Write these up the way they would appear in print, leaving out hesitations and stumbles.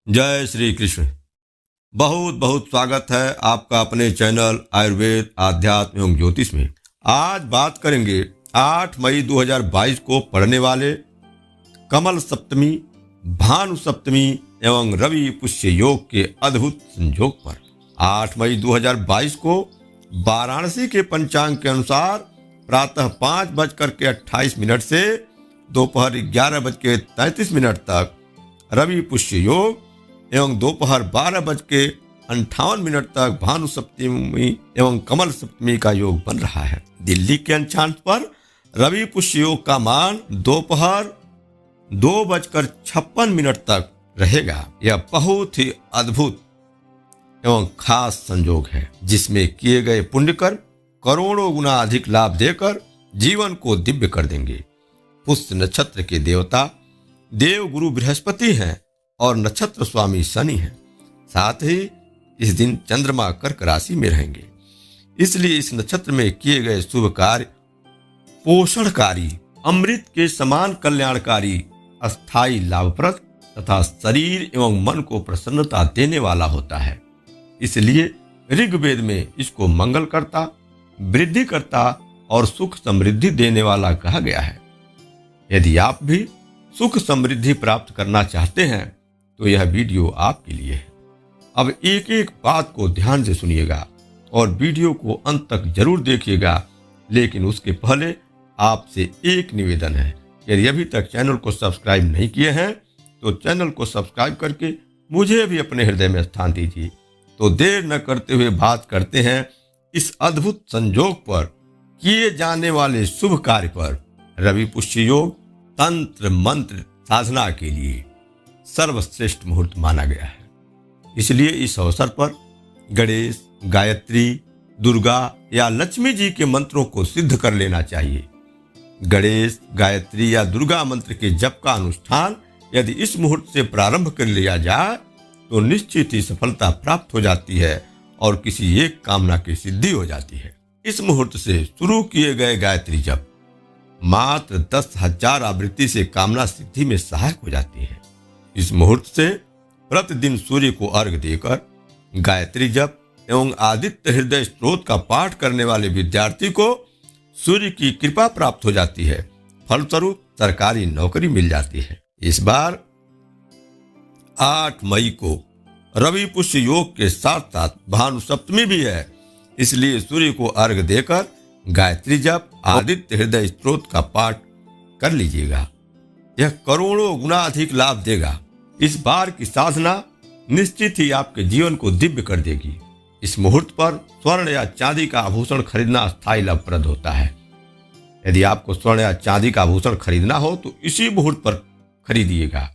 जय श्री कृष्ण। बहुत बहुत स्वागत है आपका अपने चैनल आयुर्वेद आध्यात्म एवं ज्योतिष में। आज बात करेंगे 8 मई 2022 को पड़ने वाले कमल सप्तमी, भानु सप्तमी एवं रवि पुष्य योग के अद्भुत संयोग पर। 8 मई 2022 को वाराणसी के पंचांग के अनुसार प्रातः 5:28 से दोपहर 11:33 तक रवि पुष्य योग एवं दोपहर 12:58 तक भानु सप्तमी एवं कमल सप्तमी का योग बन रहा है। दिल्ली के अंशांश पर रवि पुष्य योग का मान दोपहर 2:56 तक रहेगा। यह बहुत ही अद्भुत एवं खास संयोग है, जिसमें किए गए पुण्य कर्म करोड़ों गुना अधिक लाभ देकर जीवन को दिव्य कर देंगे। पुष्य नक्षत्र के देवता देव गुरु बृहस्पति हैं और नक्षत्र स्वामी शनि हैं। साथ ही इस दिन चंद्रमा कर्क राशि में रहेंगे, इसलिए इस नक्षत्र में किए गए शुभ कार्य पोषणकारी, अमृत के समान कल्याणकारी, अस्थायी लाभप्रद तथा शरीर एवं मन को प्रसन्नता देने वाला होता है। इसलिए ऋग्वेद में इसको मंगल करता, वृद्धि करता और सुख समृद्धि देने वाला कहा गया है। यदि आप भी सुख समृद्धि प्राप्त करना चाहते हैं तो यह वीडियो आपके लिए है। अब एक एक बात को ध्यान से सुनिएगा और वीडियो को अंत तक जरूर देखिएगा। लेकिन उसके पहले आपसे एक निवेदन है, यदि अभी तक चैनल को सब्सक्राइब नहीं किए हैं तो चैनल को सब्सक्राइब करके मुझे भी अपने हृदय में स्थान दीजिए। तो देर न करते हुए बात करते हैं इस अद्भुत संयोग पर किए जाने वाले शुभ कार्य पर। रवि पुष्य योग तंत्र मंत्र साधना के लिए सर्वश्रेष्ठ मुहूर्त माना गया है। इसलिए इस अवसर पर गणेश, गायत्री, दुर्गा या लक्ष्मी जी के मंत्रों को सिद्ध कर लेना चाहिए। गणेश, गायत्री या दुर्गा मंत्र के जप का अनुष्ठान यदि इस मुहूर्त से प्रारंभ कर लिया जाए तो निश्चित ही सफलता प्राप्त हो जाती है और किसी एक कामना की सिद्धि हो जाती है। इस मुहूर्त से शुरू किए गए गायत्री जप मात्र 10,000 आवृत्ति से कामना सिद्धि में सहायक हो जाती है। इस मुहूर्त से प्रतिदिन सूर्य को अर्घ्य देकर गायत्री जप एवं आदित्य हृदय स्तोत्र का पाठ करने वाले विद्यार्थी को सूर्य की कृपा प्राप्त हो जाती है। फलस्वरूप सरकारी नौकरी मिल जाती है। इस बार 8 मई को रवि पुष्य योग के साथ साथ भानु सप्तमी भी है, इसलिए सूर्य को अर्घ्य देकर गायत्री जप आदित्य हृदय स्तोत्र का पाठ कर लीजिएगा। यह करोड़ों गुना अधिक लाभ देगा। इस बार की साधना निश्चित ही आपके जीवन को दिव्य कर देगी। इस मुहूर्त पर स्वर्ण या चांदी का आभूषण खरीदना अस्थायी लाभप्रद होता है। यदि आपको स्वर्ण या चांदी का आभूषण खरीदना हो तो इसी मुहूर्त पर खरीदिएगा।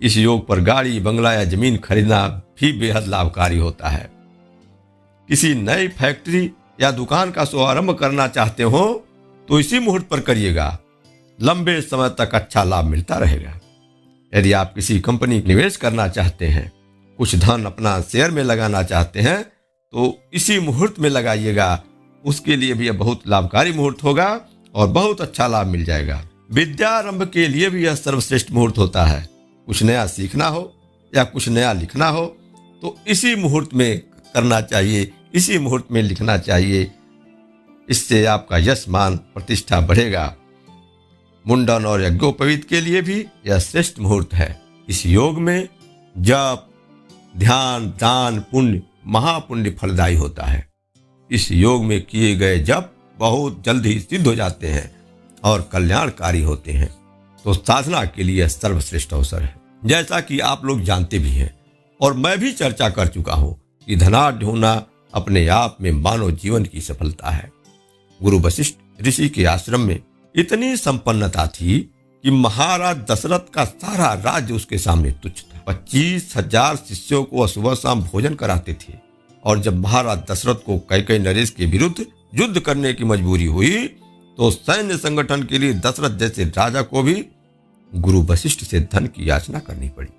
इस योग पर गाड़ी, बंगला या जमीन खरीदना भी बेहद लाभकारी होता है। किसी नई फैक्ट्री या दुकान का शुभारंभ करना चाहते हो तो इसी मुहूर्त पर करिएगा। लंबे समय तक अच्छा लाभ मिलता रहेगा। यदि आप किसी कंपनी में निवेश करना चाहते हैं, कुछ धन अपना शेयर में लगाना चाहते हैं तो इसी मुहूर्त में लगाइएगा। उसके लिए भी यह बहुत लाभकारी मुहूर्त होगा और बहुत अच्छा लाभ मिल जाएगा। विद्यारंभ के लिए भी यह सर्वश्रेष्ठ मुहूर्त होता है। कुछ नया सीखना हो या कुछ नया लिखना हो तो इसी मुहूर्त में करना चाहिए, इसी मुहूर्त में लिखना चाहिए। इससे आपका यश, मान, प्रतिष्ठा बढ़ेगा। मुंडन और यज्ञोपवीत के लिए भी यह श्रेष्ठ मुहूर्त है। इस योग में जप, ध्यान, दान, पुण्य महापुण्य फलदायी होता है। इस योग में किए गए जप बहुत जल्द ही सिद्ध हो जाते हैं और कल्याणकारी होते हैं। तो साधना के लिए सर्वश्रेष्ठ अवसर है। जैसा कि आप लोग जानते भी हैं और मैं भी चर्चा कर चुका हूं कि धनाढ्य होना अपने आप में मानव जीवन की सफलता है। गुरु वशिष्ठ ऋषि के आश्रम में इतनी संपन्नता थी कि महाराज दशरथ का सारा राज्य उसके सामने तुच्छ था। 25,000 शिष्यों को सुबह शाम भोजन कराते थे। और जब महाराज दशरथ को कैकेयी नरेश के विरुद्ध युद्ध करने की मजबूरी हुई तो सैन्य संगठन के लिए दशरथ जैसे राजा को भी गुरु वशिष्ठ से धन की याचना करनी पड़ी।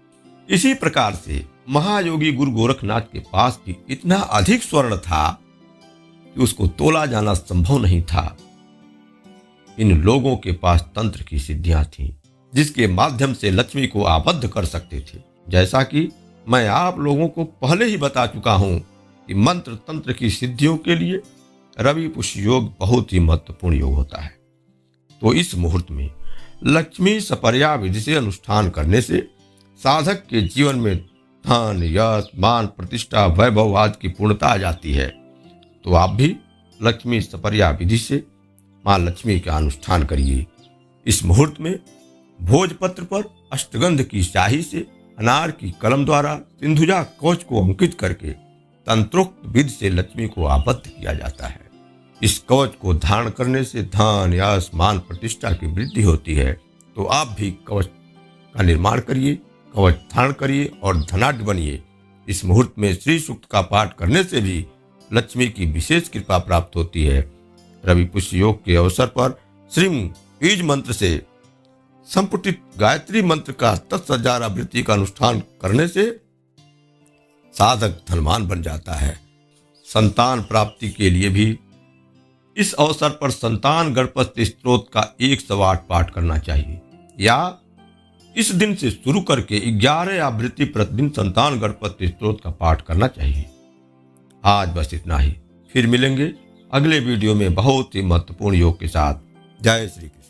इसी प्रकार से महायोगी गुरु गोरखनाथ के पास भी इतना अधिक स्वर्ण था कि उसको तोला जाना संभव नहीं था। इन लोगों के पास तंत्र की सिद्धियां थीं, जिसके माध्यम से लक्ष्मी को आबद्ध कर सकते थे। जैसा कि मैं आप लोगों को पहले ही बता चुका हूं कि मंत्र तंत्र की सिद्धियों के लिए रवि पुष्य योग बहुत ही महत्वपूर्ण योग होता है। तो इस मुहूर्त में लक्ष्मी सपर्या विधि से अनुष्ठान करने से साधक के जीवन में धन, यश, मान, प्रतिष्ठा, वैभव आदि की पूर्णता आ जाती है। तो आप भी लक्ष्मी सपर्या विधि से मां लक्ष्मी का अनुष्ठान करिए। इस मुहूर्त में भोजपत्र पर अष्टगंध की स्याही से अनार की कलम द्वारा सिंधुजा कवच को अंकित करके तंत्रोक्त विधि से लक्ष्मी को आबद्ध किया जाता है। इस कवच को धारण करने से धन, यश, मान, प्रतिष्ठा की वृद्धि होती है। तो आप भी कवच का निर्माण करिए, कवच धारण करिए और धनाढ्य बनिए। इस मुहूर्त में श्री सूक्त का पाठ करने से भी लक्ष्मी की विशेष कृपा प्राप्त होती है। रवि पुष्य योग के अवसर पर श्रीम बीज मंत्र से संपुटित गायत्री मंत्र का 10,000 आवृत्ति का अनुष्ठान करने से साधक धनवान बन जाता है। संतान प्राप्ति के लिए भी इस अवसर पर संतान गणपति स्तोत्र का 108 पाठ करना चाहिए, या इस दिन से शुरू करके 11 आवृत्ति प्रतिदिन संतान गणपति स्तोत्र का पाठ करना चाहिए। आज बस इतना ही, फिर मिलेंगे अगले वीडियो में बहुत ही महत्वपूर्ण योग के साथ। जय श्री कृष्ण।